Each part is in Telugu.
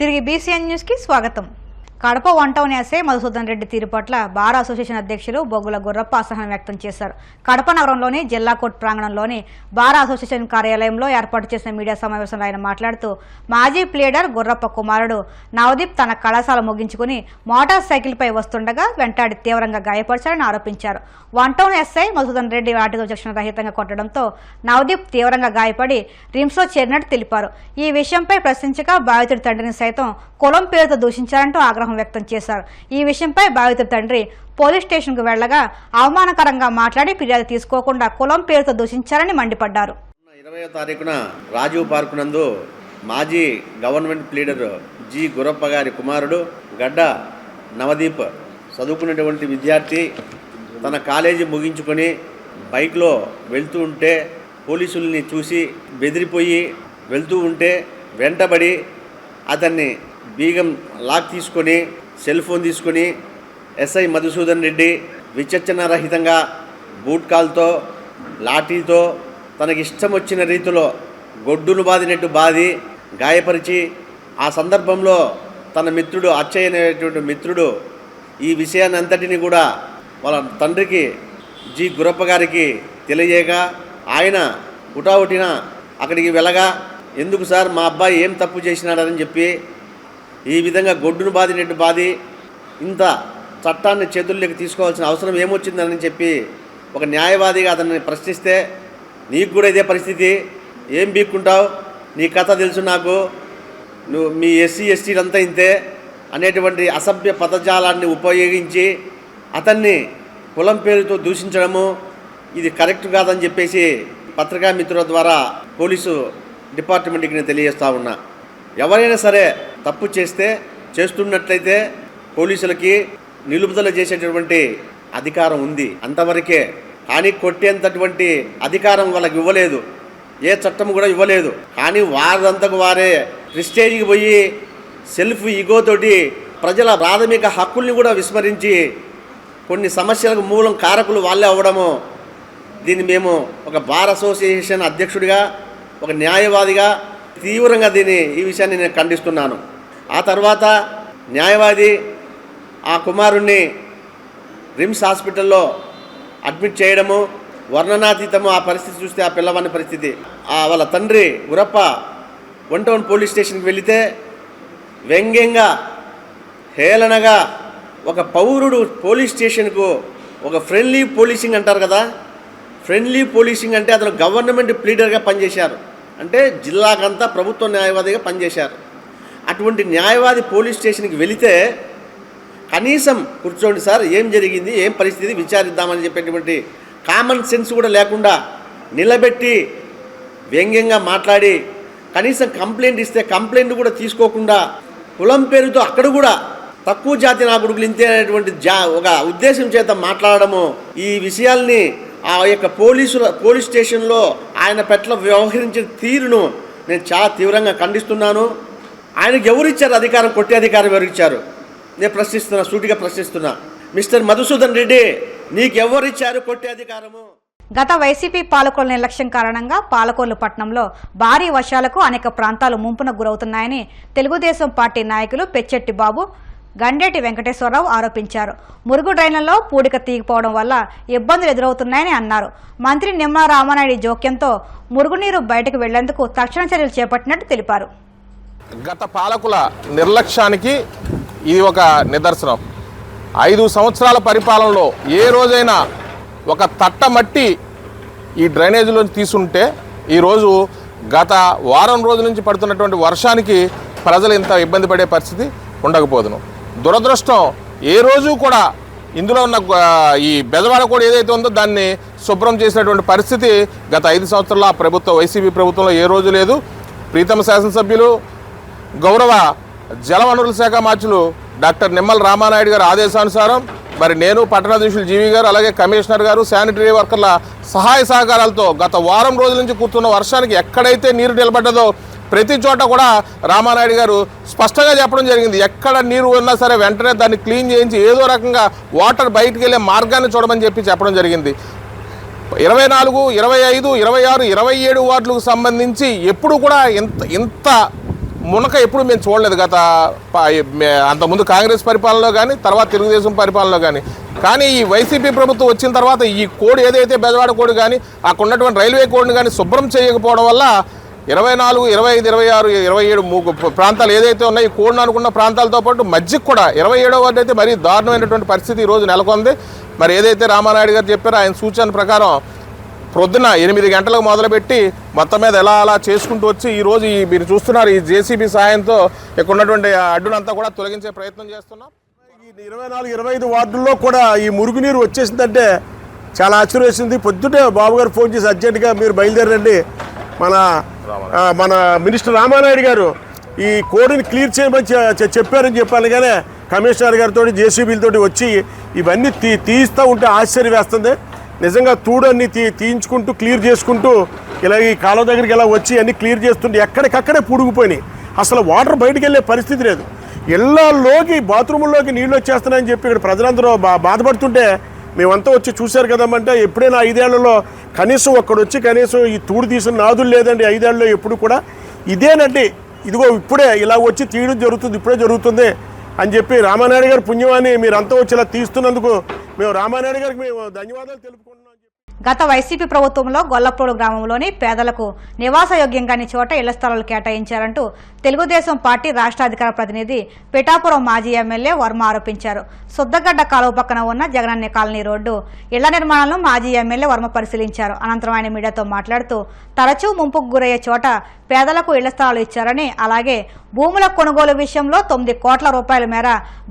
తిరిగి బీసీఎన్ న్యూస్కి స్వాగతం. Kadapa one town SI Madhusudan Reddy తీరు పట్ల బార్ అసోసియేషన్ అధ్యక్షులు బొగ్గుల గుర్రప్ప అసహనం వ్యక్తం చేశారు. కడప నగరంలోని జిల్లా కోర్టు ప్రాంగణంలోని బార్ అసోసియేషన్ కార్యాలయంలో ఏర్పాటు చేసిన మీడియా సమావేశంలో ఆయన మాట్లాడుతూ మాజీ ప్లేడర్ గుర్రప్ప కుమారుడు నవదీప్ తన కళాశాల ముగించుకుని మోటార్ సైకిల్పై వస్తుండగా వెంటాడి తీవ్రంగా గాయపరిచారని ఆరోపించారు. One town SI Madhusudan Reddy వాటితో శిక్షణ రహితంగా కొట్టడంతో నవదీప్ తీవ్రంగా గాయపడి రిమ్స్లో చేరినట్టు తెలిపారు. ఈ విషయంపై ప్రశ్నించగా బాధితుడి తండ్రిని సైతం కులం పేరుతో దూషించారంటూ ఆగ్రహం వ్యక్తం చేశారు. ఈ విషయంపై బాధితుడి తండ్రి పోలీస్ స్టేషన్కు వెళ్లగా అవమానకరంగా మాట్లాడి ఫిర్యాదు తీసుకోకుండా కులం పేరుతో దూషించారని మండిపడ్డారు. 20వ తారీఖున రాజీవ్ పార్కు నందు మాజీ గవర్నమెంట్ ప్లీడర్ జి గురప్ప గారి కుమారుడు గడ్డ నవదీప్ చదువుకున్నటువంటి విద్యార్థి తన కాలేజీ ముగించుకొని బైక్లో వెళ్తూ ఉంటే పోలీసుల్ని చూసి బెదిరిపోయి వెళ్తూ ఉంటే వెంటబడి అతన్ని బీగం లాక్ తీసుకొని సెల్ ఫోన్ తీసుకొని ఎస్ఐ మధుసూదన్ రెడ్డి విచక్షణారహితంగా బూట్ కాల్తో లాఠీతో తనకిష్టం వచ్చిన రీతిలో గొడ్డును బాదినట్టు బాది గాయపరిచి ఆ సందర్భంలో తన మిత్రుడు అచ్చయ్య అనేటువంటి మిత్రుడు ఈ విషయాన్ని అంతటిని కూడా వాళ్ళ తండ్రికి జి గురప్ప గారికి తెలియజేయక ఆయన హుటాహుటిన అక్కడికి వెళ్ళగా ఎందుకు సార్ మా అబ్బాయి ఏం తప్పు చేసినాడని చెప్పి ఈ విధంగా గొడ్డును బాదినట్టు బాది ఇంత చట్టాన్ని చేతుల్లోకి తీసుకోవాల్సిన అవసరం ఏమొచ్చిందని చెప్పి ఒక న్యాయవాదిగా అతన్ని ప్రశ్నిస్తే నీకు కూడా ఇదే పరిస్థితి, ఏం బీక్కుంటావు, నీ కథ తెలుసు నాకు, నువ్వు మీ ఎస్సీ ఎస్టీలంతా ఇంతే అనేటువంటి అసభ్య పదజాలాన్ని ఉపయోగించి అతన్ని కులం పేరుతో దూషించడము ఇది కరెక్ట్ కాదని చెప్పేసి పత్రికా మిత్రుల ద్వారా పోలీసు డిపార్ట్మెంట్కి నేను తెలియజేస్తూ ఉన్నా. ఎవరైనా సరే తప్పు చేస్తున్నట్లయితే పోలీసులకి నిలుపుదల చేసేటటువంటి అధికారం ఉంది, అంతవరకే. కానీ కొట్టేంతటువంటి అధికారం వాళ్ళకి ఇవ్వలేదు, ఏ చట్టం కూడా ఇవ్వలేదు. కానీ వారంతకు వారే ప్రెస్టేజ్కి పోయి సెల్ఫ్ ఈగోతోటి ప్రజల ప్రాథమిక హక్కుల్ని కూడా విస్మరించి కొన్ని సమస్యలకు మూలం కారకులు వాళ్ళే అవ్వడము, దీన్ని మేము ఒక బార్ అసోసియేషన్ అధ్యక్షుడిగా ఒక న్యాయవాదిగా తీవ్రంగా ఈ విషయాన్ని నేను ఖండిస్తున్నాను. ఆ తర్వాత న్యాయవాది ఆ కుమారుణ్ణి రిమ్స్ హాస్పిటల్లో అడ్మిట్ చేయడము వర్ణనాతీతము. ఆ పరిస్థితి చూస్తే ఆ పిల్లవాని పరిస్థితి, వాళ్ళ తండ్రి గురప్ప వన్ టౌన్ పోలీస్ స్టేషన్కి వెళితే వ్యంగ్యంగా హేళనగా ఒక పౌరుడు పోలీస్ స్టేషన్కు ఒక ఫ్రెండ్లీ పోలీసింగ్ అంటారు కదా, ఫ్రెండ్లీ పోలీసింగ్ అంటే అతను గవర్నమెంట్ ప్లీడర్గా పనిచేశారు, అంటే జిల్లాకంతా ప్రభుత్వ న్యాయవాదిగా పనిచేశారు. అటువంటి న్యాయవాది పోలీస్ స్టేషన్కి వెళితే కనీసం కూర్చోండి సార్, ఏం జరిగింది, ఏం పరిస్థితి విచారిద్దామని చెప్పేటువంటి కామన్ సెన్స్ కూడా లేకుండా నిలబెట్టి వ్యంగ్యంగా మాట్లాడి కనీసం కంప్లైంట్ ఇస్తే కంప్లైంట్ కూడా తీసుకోకుండా కులం పేరుతో అక్కడ కూడా తక్కువ జాతి నా కొడుకులు ఇంతే అనేటువంటి ఒక ఉద్దేశం చేత మాట్లాడము, ఈ విషయాల్ని ఆ యొక్క పోలీస్ స్టేషన్లో ఆయన పట్ల వ్యవహరించిన తీరును నేను చాలా తీవ్రంగా ఖండిస్తున్నాను. ఆయనకు ఎవరిచ్చారు అధికారం, కొట్టే అధికారం ఎవరిచ్చారు? నేను ప్రశ్నిస్తున్నా, సూటిగా ప్రశ్నిస్తున్నా. మిస్టర్ మధుసూదన్ రెడ్డి, నీకు ఎవరిచ్చారు కొట్టే అధికారము? గత వైసీపీ పాలకుల నిర్లక్ష్యం కారణంగా పాలకొల్లు పట్టణంలో భారీ వర్షాలకు అనేక ప్రాంతాలు ముంపున గురవుతున్నాయని తెలుగుదేశం పార్టీ నాయకులు పెచ్చెట్టి బాబు, గండేటి వెంకటేశ్వరరావు ఆరోపించారు. మురుగు డ్రైన్లలో పూడిక తీగిపోవడం వల్ల ఇబ్బందులు ఎదురవుతున్నాయని అన్నారు. మంత్రి నిమ్మల రామానాయుడు జోక్యంతో మురుగునీరు బయటకు వెళ్లేందుకు తక్షణ చర్యలు చేపట్టినట్టు తెలిపారు. గత పాలకుల నిర్లక్ష్యానికి ఇది ఒక నిదర్శనం. 5 సంవత్సరాల పరిపాలనలో ఏ రోజైనా ఒక తట్ట మట్టి ఈ డ్రైనేజీలోంచి తీసుంటే ఈరోజు గత వారం రోజుల నుంచి పడుతున్నటువంటి వర్షానికి ప్రజలు ఇంత ఇబ్బంది పడే పరిస్థితి ఉండకపోదును. దురదృష్టం, ఏ రోజు కూడా ఇందులో ఉన్న ఈ బెజవాడ కూడా ఏదైతే ఉందో దాన్ని శుభ్రం చేసినటువంటి పరిస్థితి గత 5 సంవత్సరాల ప్రభుత్వం, వైసీపీ ప్రభుత్వంలో ఏ రోజు లేదు. ప్రీతమ శాసనసభ్యులు గౌరవ జలవనరుల శాఖ మంత్రులు డాక్టర్ నిమ్మల రామానాయుడు గారి ఆదేశానుసారం మరి నేను, పట్టణాధీశులు జీవి గారు, అలాగే కమిషనర్ గారు, శానిటరీ వర్కర్ల సహాయ సహకారాలతో గత వారం రోజుల నుంచి కూర్చున్న వర్షానికి ఎక్కడైతే నీరు నిలబడ్డదో ప్రతి చోట కూడా రామానాయుడు గారు స్పష్టంగా చెప్పడం జరిగింది. ఎక్కడ నీరు ఉన్నా సరే వెంటనే దాన్ని క్లీన్ చేయించి ఏదో రకంగా వాటర్ బయటికి వెళ్ళే మార్గాన్ని చూడమని చెప్పడం జరిగింది. 24, 25, 26, 27 వార్డులకు సంబంధించి ఎప్పుడు కూడా ఇంత మునక ఎప్పుడు మేము చూడలేదు అంతకుముందు కాంగ్రెస్ పరిపాలనలో కానీ తర్వాత తెలుగుదేశం పరిపాలనలో కానీ ఈ వైసీపీ ప్రభుత్వం వచ్చిన తర్వాత ఈ కోడ్ ఏదైతే బెజవాడ కోడ్ కానీ అక్కడ ఉన్నటువంటి రైల్వే కోడ్ని కానీ శుభ్రం చేయకపోవడం వల్ల 24, 25, 26, 27 ప్రాంతాలు ఏదైతే ఉన్నాయో ఈ కోడ్ను అనుకున్న ప్రాంతాలతో పాటు మధ్యకి కూడా 27వ వార్డు అయితే మరీ దారుణమైనటువంటి పరిస్థితి ఈరోజు నెలకొంది. మరి ఏదైతే రామానాయుడు గారు చెప్పారో ఆయన సూచన ప్రకారం ప్రొద్దున 8 గంటలకు మొదలుపెట్టి మొత్తం మీద అలా చేసుకుంటూ వచ్చి ఈరోజు మీరు చూస్తున్నారు ఈ జేసీబీ సహాయంతో ఇక్కడ ఉన్నటువంటి అడ్డునంతా కూడా తొలగించే ప్రయత్నం చేస్తున్నాం. ఈ 24, 25 వార్డుల్లో కూడా ఈ మురుగునీరు వచ్చేసిందంటే చాలా ఆశ్చర్యం వేసింది. పొద్దుటే బాబు గారు ఫోన్ చేసి అర్జెంటుగా మీరు బయలుదేరండి, మన మినిస్టర్ రామానాయుడు గారు ఈ కోడిని క్లియర్ చేయమని చెప్పారని చెప్పాను. కానీ కమిషనర్ గారితో జేసీబీలతో వచ్చి ఇవన్నీ తీస్తూ ఉంటే ఆశ్చర్యం వేస్తుంది. నిజంగా తూడన్ని తీయించుకుంటూ క్లియర్ చేసుకుంటూ ఇలా ఈ కాలువ దగ్గరికి ఇలా వచ్చి అన్నీ క్లియర్ చేస్తుంటే ఎక్కడికక్కడే పుడుగుపోయినాయి. అసలు వాటర్ బయటికి వెళ్ళే పరిస్థితి లేదు. ఇళ్లలోకి బాత్రూముల్లోకి నీళ్ళు వచ్చేస్తున్నాయని చెప్పి ఇక్కడ ప్రజలందరూ బాధపడుతుంటే మేమంతా వచ్చి చూశారు కదమ్మంటే ఎప్పుడైనా 5 ఏళ్లలో కనీసం ఒక్కడొచ్చి కనీసం ఈ తూడు తీసిన నాదులు లేదండి 5 ఏళ్ళలో ఎప్పుడు కూడా. ఇదేనండి ఇదిగో ఇప్పుడే ఇలా వచ్చి తీయడం జరుగుతుంది, ఇప్పుడే జరుగుతుంది అని చెప్పి రామానాయుడు గారి పుణ్యమాని మీరంతా వచ్చి ఇలా తీస్తున్నందుకు మేము రామానాయుడు గారికి మేము ధన్యవాదాలు తెలుపుకుంటున్నాం. గత వైసీపీ ప్రభుత్వంలో గొల్లప్రోలు గ్రామంలోని పేదలకు నివాసయోగ్యంగాని చోట ఇళ్ల స్థలాలు కేటాయించారంటూ తెలుగుదేశం పార్టీ రాష్ట్ర అధికార ప్రతినిధి పిఠాపురం మాజీ ఎమ్మెల్యే వర్మ ఆరోపించారు. సుద్దగడ్డ కాలువ పక్కన ఉన్న జగనన్న కాలనీ రోడ్డు ఇళ్ల నిర్మాణాలను మాజీ ఎమ్మెల్యే వర్మ పరిశీలించారు. అనంతరం ఆయన మీడియాతో మాట్లాడుతూ తరచూ ముంపుకు గురయ్యే చోట పేదలకు ఇళ్ల స్థలాలు ఇచ్చారని, అలాగే భూముల కొనుగోలు విషయంలో 9 కోట్ల రూపాయల మేర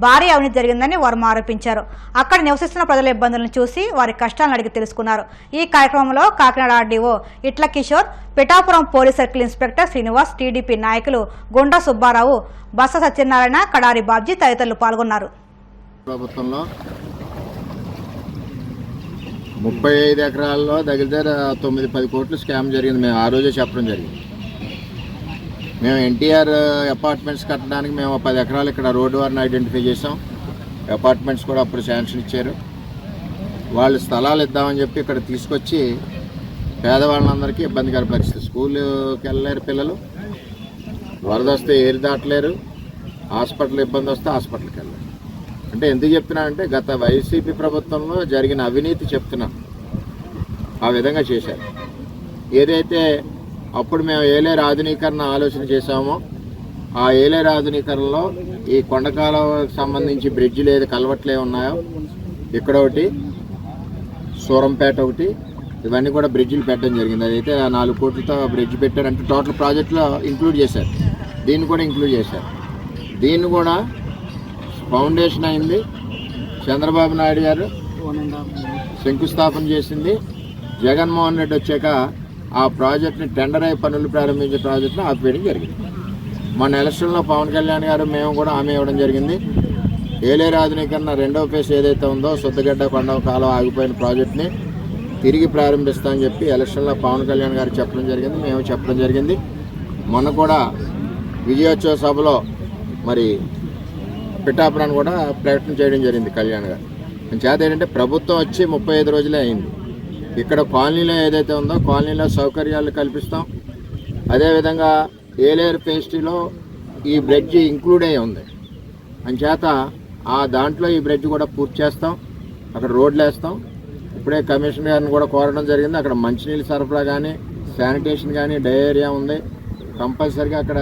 భారీ అవినీతి జరిగిందని వర్మ ఆరోపించారు. అక్కడ నివసిస్తున్న ప్రజల ఇబ్బందులను చూసి వారి కష్టాలను అడిగి తెలుసుకున్నారు. ఈ కార్యక్రమంలో కాకినాడ ఆర్డీఓ ఇట్ల Kishore, Pithapuram police circle inspector Srinivas, TDP నాయకులు గుండా సుబ్బారావు, బస్స సత్యనారాయణ, కడారి బాబ్జీ తదితరులు పాల్గొన్నారు. ప్రభుత్వంలో 35 ఎకరాల్లో దగ్గర 9-10 కోట్లు స్కామ్ జరిగింది. మేము ఆ రోజే చెప్పడం జరిగింది. మేము ఎన్టీఆర్ అపార్ట్మెంట్స్ కట్టడానికి మేము 10 ఎకరాలు ఇక్కడ రోడ్డు వారిని ఐడెంటిఫై చేసాం. అపార్ట్మెంట్స్ కూడా అప్పుడు శాంక్షన్ ఇచ్చారు. వాళ్ళు స్థలాలు ఇద్దామని చెప్పి ఇక్కడ తీసుకొచ్చి పేదవాళ్ళందరికీ ఇబ్బందికర పరిస్థితి. స్కూల్కి వెళ్ళలేరు పిల్లలు, వరద వస్తే ఏరి దాటలేరు, హాస్పిటల్ ఇబ్బంది వస్తే హాస్పిటల్కి వెళ్ళలేరు. అంటే ఎందుకు చెప్తున్నానంటే గత వైసీపీ ప్రభుత్వంలో జరిగిన అవినీతి చెప్తున్నాను. ఆ విధంగా చేశారు. ఏదైతే అప్పుడు మేము ఏలేరు ఆధునీకరణ ఆలోచన చేశామో ఆ ఏలేరు ఆధునీకరణలో ఈ కొండకాలకు సంబంధించి బ్రిడ్జిలు ఏది కలవట్లే ఉన్నాయో ఇక్కడ ఒకటి, సూరంపేట ఒకటి, ఇవన్నీ కూడా బ్రిడ్జిలు పెట్టడం జరిగింది. అదైతే 4 కోట్లతో బ్రిడ్జ్ పెట్టారంటే టోటల్ ప్రాజెక్టులో ఇంక్లూడ్ చేశారు. దీన్ని కూడా ఇంక్లూడ్ చేశారు. దీన్ని కూడా ఫౌండేషన్ అయింది. చంద్రబాబు నాయుడు గారు శంకుస్థాపన చేసింది. జగన్మోహన్ రెడ్డి వచ్చాక ఆ ప్రాజెక్ట్ని టెండర్ అయి పనులు ప్రారంభించే ప్రాజెక్టును ఆపివేయడం జరిగింది. మన ఎలక్షన్లో పవన్ కళ్యాణ్ గారు మేము కూడా హామీ ఇవ్వడం జరిగింది. ఏలేరు ఆధునీకరణ 2వ ఫేజ్ ఏదైతే ఉందో సుద్దగడ్డ కొండ కాలం ఆగిపోయిన ప్రాజెక్ట్ని తిరిగి ప్రారంభిస్తామని చెప్పి ఎలక్షన్లో పవన్ కళ్యాణ్ గారు చెప్పడం జరిగింది. మేము చెప్పడం జరిగింది. మొన్న కూడా విజయోత్సవ సభలో మరి పిఠాపురాన్ని కూడా ప్రకటన చేయడం జరిగింది కళ్యాణ్ గారు. చేత ఏంటంటే ప్రభుత్వం వచ్చి 35 రోజులే అయింది. ఇక్కడ కాలనీలో ఏదైతే ఉందో కాలనీలో సౌకర్యాలు కల్పిస్తాం. అదేవిధంగా ఏలేరు ఫేస్టీలో ఈ బ్రిడ్జ్ ఇంక్లూడ్ అయ్యి ఉంది. అంచేత ఆ దాంట్లో ఈ బ్రిడ్జ్ కూడా పూర్తి చేస్తాం. అక్కడ రోడ్లు వేస్తాం. ఇప్పుడే కమిషనర్ గారిని కూడా కోరడం జరిగింది. అక్కడ మంచినీళ్ళు సరఫరా కానీ శానిటేషన్ కానీ డయేరియా ఉంది. కంపల్సరీగా అక్కడ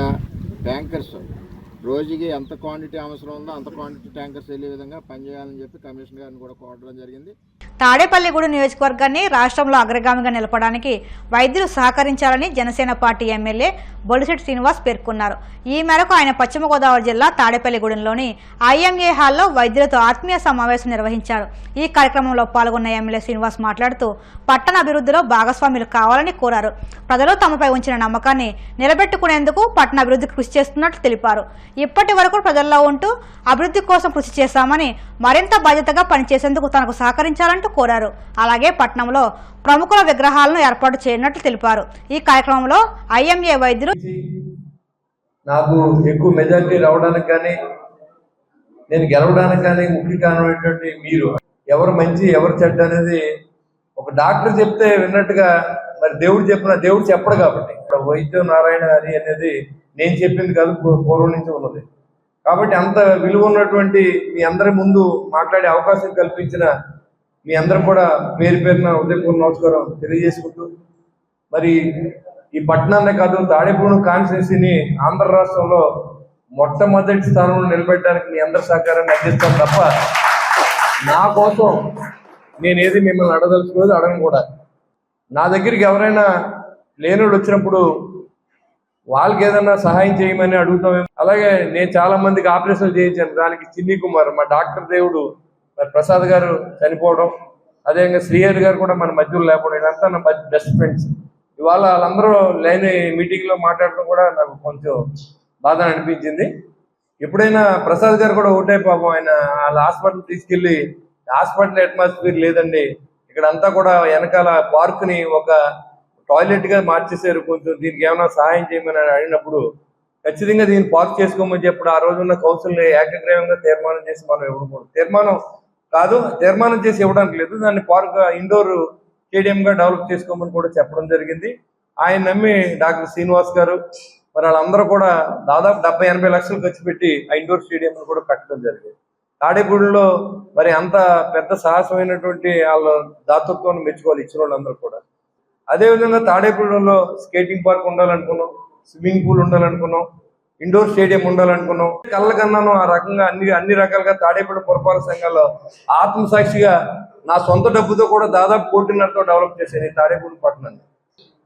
ట్యాంకర్స్ రోజుకి ఎంత క్వాంటిటీ అవసరం ఉందో అంత క్వాంటిటీ ట్యాంకర్స్ వెళ్ళే విధంగా పనిచేయాలని చెప్పి కమిషనర్ గారిని కూడా కోరడం జరిగింది. తాడేపల్లిగూడెం నియోజకవర్గాన్ని రాష్ట్రంలో అగ్రగామిగా నిలపడానికి వైద్యులు సహకరించాలని జనసేన పార్టీ ఎమ్మెల్యే బొలిశెట్టి శ్రీనివాస్ పేర్కొన్నారు. ఈ మేరకు ఆయన పశ్చిమ గోదావరి జిల్లా తాడేపల్లిగూడెంలోని ఐఎంఏ హాల్లో వైద్యులతో ఆత్మీయ సమావేశం నిర్వహించారు. ఈ కార్యక్రమంలో పాల్గొన్న ఎమ్మెల్యే శ్రీనివాస్ మాట్లాడుతూ పట్టణ అభివృద్ధిలో భాగస్వాములు కావాలని కోరారు. ప్రజలు తమపై ఉంచిన నమ్మకాన్ని నిలబెట్టుకునేందుకు పట్టణ అభివృద్ధికి కృషి చేస్తున్నట్లు తెలిపారు. ఇప్పటి వరకు ప్రజల్లో ఉంటూ అభివృద్ధి కోసం కృషి చేశామని, మరింత బాధ్యతగా పనిచేసేందుకు తనకు సహకరించాలంటూ కోరారు. అలాగే పట్టణంలో ప్రముఖుల విగ్రహాలను ఏర్పాటు చేయనున్నట్లు తెలిపారు. ఈ కార్యక్రమంలో ఐఎంఏ వైద్యులు నాకు ఎక్కువ మెజారిటీ రావడానికి కానీ నేను గెలవడానికి కానీ ముఖ్య కారణమైనటువంటి మీరు ఎవరు మంచి ఎవరు చెడ్డ అనేది ఒక డాక్టర్ చెప్తే విన్నట్టుగా మరి దేవుడు చెప్పడు కాబట్టి వైద్యం నారాయణ హరి అనేది నేను చెప్పింది కాదు, పూర్వం నుంచి ఉన్నది. కాబట్టి అంత విలువ ఉన్నటువంటి మీ అందరి ముందు మాట్లాడే అవకాశం కల్పించిన మీ అందరూ కూడా పేరు పేరున ఉదయపూర్వ నమస్కారం తెలియజేసుకుంటూ, మరి ఈ పట్టణాన్నే కాదు తాడేపూడి కాన్స్టిట్యున్సీని ఆంధ్ర రాష్ట్రంలో మొట్టమొదటి స్థానంలో నిలబెట్టడానికి మీ అందరి సహకారాన్ని అందిస్తాను తప్ప నా కోసం నేను ఏది మిమ్మల్ని అడగదలుచుకోలేదు, అడగను కూడా. నా దగ్గరికి ఎవరైనా లేనోళ్ళు వచ్చినప్పుడు వాళ్ళకి ఏదైనా సహాయం చేయమని అడుగుతాం. అలాగే నేను చాలా మందికి ఆపరేషన్లు చేయించాను. దానికి చిన్ని కుమార్ మా డాక్టర్ దేవుడు మరి ప్రసాద్ గారు చనిపోవడం, అదేవిధంగా శ్రీహరి గారు కూడా మన మధ్యలో లేకపోవడం, ఇదంతా నా బెస్ట్ ఫ్రెండ్స్. ఇవాళ వాళ్ళందరూ లేని మీటింగ్లో మాట్లాడడం కూడా నాకు కొంచెం బాధ అనిపించింది. ఎప్పుడైనా ప్రసాద్ గారు కూడా ఒకటే పాపం, ఆయన వాళ్ళ హాస్పిటల్ తీసుకెళ్ళి హాస్పిటల్ అట్మాస్ఫియర్ లేదండి, ఇక్కడ అంతా కూడా వెనకాల పార్క్ని ఒక టాయిలెట్గా మార్చేశారు, కొంచెం దీనికి ఏమైనా సహాయం చేయమని అడిగినప్పుడు ఖచ్చితంగా దీన్ని పార్క్ చేసుకోమని చెప్పి ఆ రోజున్న కౌన్సిల్ని ఏకగ్రీవంగా తీర్మానం చేసి మనం ఇవ్వకూడదు. తీర్మానం చేసి ఇవ్వడానికి లేదు, దాన్ని పార్క్ ఇండోర్ స్టేడియంగా డెవలప్ చేసుకోమని కూడా చెప్పడం జరిగింది. ఆయన నమ్మి డాక్టర్ శ్రీనివాస్ గారు మరి వాళ్ళందరూ కూడా దాదాపు 70-80 లక్షలు ఖర్చు పెట్టి ఆ ఇండోర్ స్టేడియం కూడా కట్టడం జరిగింది. తాడేపూడిలో మరి అంత పెద్ద సాహసమైనటువంటి వాళ్ళ దాతృత్వాన్ని మెచ్చుకోవాలి ఇచ్చిన వాళ్ళందరూ కూడా. అదేవిధంగా తాడేపూడిలో స్కేటింగ్ పార్క్ ఉండాలనుకున్నాం, స్విమ్మింగ్ పూల్ ఉండాలనుకున్నాం, ఇండోర్ స్టేడియం ఉండాలనుకున్నాం. కళ్ళకన్నాను ఆ రకంగా అన్ని రకాలుగా తాడేపూడి పురపాలక సంఘాల్లో ఆత్మసాక్షిగా నా సొంత డబ్బుతో కూడా దాదాపు 1.5 డెవలప్ చేశాను ఈ తాడేపూడి పట్టణాన్ని.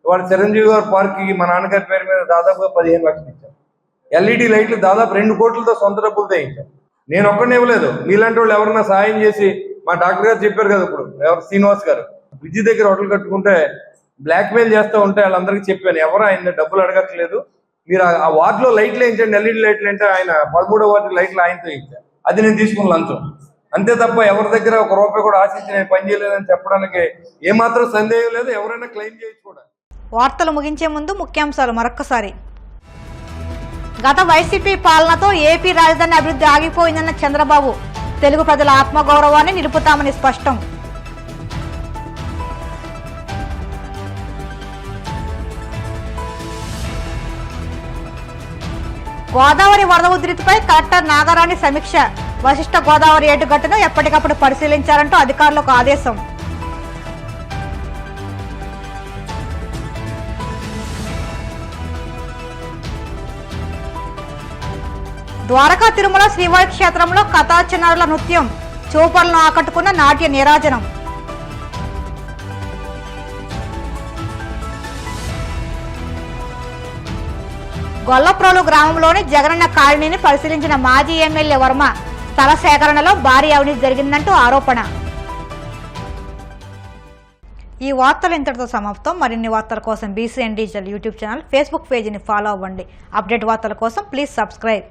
ఇవాళ చిరంజీవి గారి పార్క్కి మా నాన్నగారి పేరు మీద దాదాపుగా 15 లక్షలు ఇచ్చాం. ఎల్ఈడి లైట్లు దాదాపు 2 కోట్లతో సొంత డబ్బులతో ఇచ్చాం. నేను ఒక్కడిని ఇవ్వలేదు, మీలాంటి వాళ్ళు ఎవరన్నా సహాయం చేసి, మా డాక్టర్ గారు చెప్పారు కదా ఇప్పుడు ఎవరు శ్రీనివాస్ గారు బ్రిడ్జి దగ్గర హోటల్ కట్టుకుంటే బ్లాక్మెయిల్ చేస్తూ ఉంటే వాళ్ళందరికీ చెప్పాను, ఎవరు ఆయన డబ్బులు అడగట్లేదు, మీరు ఆ వార్డులో లైట్లు వేయించండి, ఎల్ఈడి లైట్లు అంటే ఆయన 13వ వార్డు లైట్లు ఆయనతో ఇచ్చారు, అది నేను తీసుకున్న లంచం. అంతే తప్ప ఎవరి దగ్గర ₹1 కూడా ఆశించి నేను పని చేయలేదని చెప్పడానికి ఏమాత్రం సందేహం లేదు, ఎవరైనా క్లెయిమ్ చేయొచ్చు కూడా. వార్తలు ముగించే ముందు ముఖ్యాంశాలు మరొక్కసారి. గత వైసీపీ పాలనతో ఏపీ రాజధాని అభివృద్ధి ఆగిపోయిందన్న చంద్రబాబు, తెలుగు ప్రజల ఆత్మగౌరవాన్ని నిలుపుతామని స్పష్టం. గోదావరి వరద ఉధృతిపై కలెక్టర్ నాగరాణి సమీక్ష, వశిష్ఠ గోదావరి ఏటుగట్టును ఎప్పటికప్పుడు పరిశీలించాలంటూ అధికారులకు ఆదేశం. ద్వారకా తిరుమల శ్రీవారి క్షేత్రంలో కథాచిన్నారుల నృత్యం, చూపలను ఆకట్టుకున్న నాట్య నీరాజనం. గొల్లప్రోలు గ్రామంలోని జగనన్న కాలనీని పరిశీలించిన మాజీ ఎమ్మెల్యే వర్మ, స్థల సేకరణలో భారీ అవినీతి జరిగిందంటూ ఆరోపణ. ఈ వార్తలు ఇంతటితో సమాప్తం. మరిన్ని వార్తల కోసం BCN digital YouTube channel, Facebook పేజీని ఫాలో అవ్వండి. అప్డేట్ వార్తల కోసం ప్లీజ్ సబ్స్క్రైబ్.